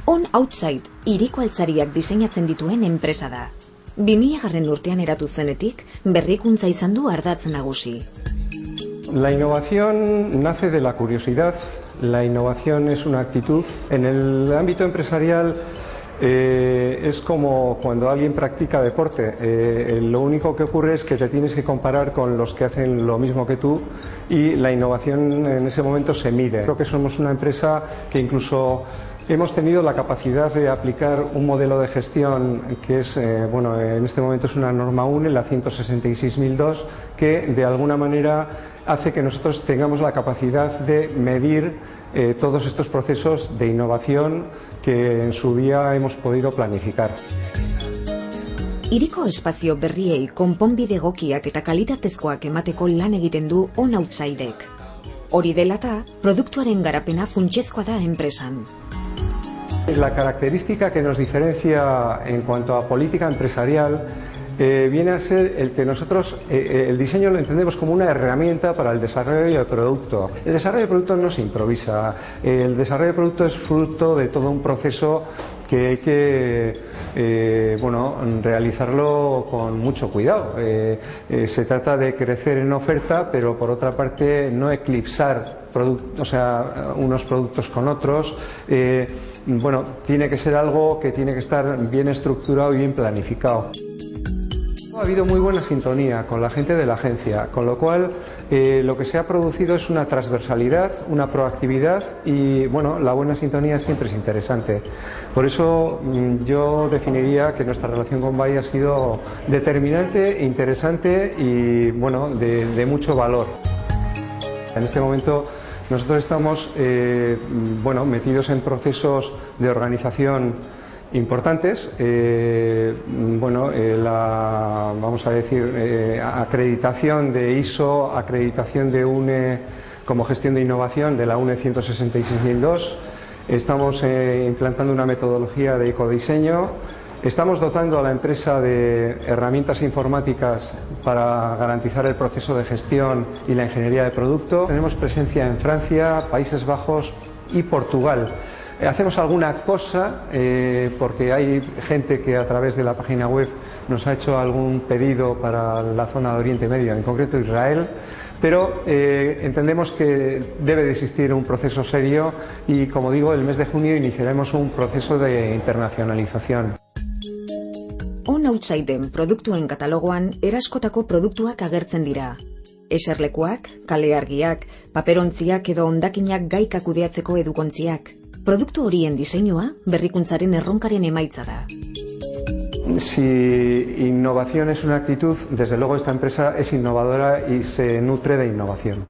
On Outside hiriko altzariak diseinatzen dituen enpresa da. 2000 urtean eratu zenetik, berrikuntza izan du ardatz nagusi. La innovación nace de la curiosidad, la innovación es una actitud. En el ámbito empresarial es como cuando alguien practica deporte, lo único que ocurre es que te tienes que comparar con los que hacen lo mismo que tú y la innovación en ese momento se mide. Creo que somos una empresa que incluso hemos tenido la capacidad de aplicar un modelo de gestión que es, en este momento es una norma UNE, la 166.002, que de alguna manera hace que nosotros tengamos la capacidad de medir todos estos procesos de innovación que en su día hemos podido planificar. Hiriko espazio berriei konponbide egokiak eta kalitatezkoak emateko lan egiten du On Outsidek. Hori dela eta, produktuaren garapena funtsezkoa da enpresan. La característica que nos diferencia en cuanto a política empresarial viene a ser el que nosotros el diseño lo entendemos como una herramienta para el desarrollo del producto. El desarrollo del producto no se improvisa, el desarrollo del producto es fruto de todo un proceso que hay que realizarlo con mucho cuidado. Se trata de crecer en oferta, pero por otra parte no eclipsar unos productos con otros. Tiene que ser algo que tiene que estar bien estructurado y bien planificado. Ha habido muy buena sintonía con la gente de la agencia, con lo cual lo que se ha producido es una transversalidad, una proactividad y la buena sintonía siempre es interesante. Por eso yo definiría que nuestra relación con Bay ha sido determinante, interesante y de mucho valor. En este momento nosotros estamos metidos en procesos de organización importantes, acreditación de ISO, acreditación de UNE como gestión de innovación de la UNE 166.002, estamos implantando una metodología de ecodiseño, estamos dotando a la empresa de herramientas informáticas para garantizar el proceso de gestión y la ingeniería de producto. Tenemos presencia en Francia, Países Bajos y Portugal. Hacemos alguna cosa porque hay gente que a través de la página web nos ha hecho algún pedido para la zona de Oriente Medio, en concreto Israel, pero entendemos que debe de existir un proceso serio y, como digo, el mes de junio iniciaremos un proceso de internacionalización. On Outsiden produktuen katalogoan eraskotako produktuak agertzen dira. Eserlekuak, kaleargiak, paperontziak edo hondakinak gaika kudeatzeko edukontziak. Produktu horien diseinua berrikuntzaren erronkaren emaitza da. Si innovación es una actitud, desde luego esta empresa es innovadora y se nutre de innovación.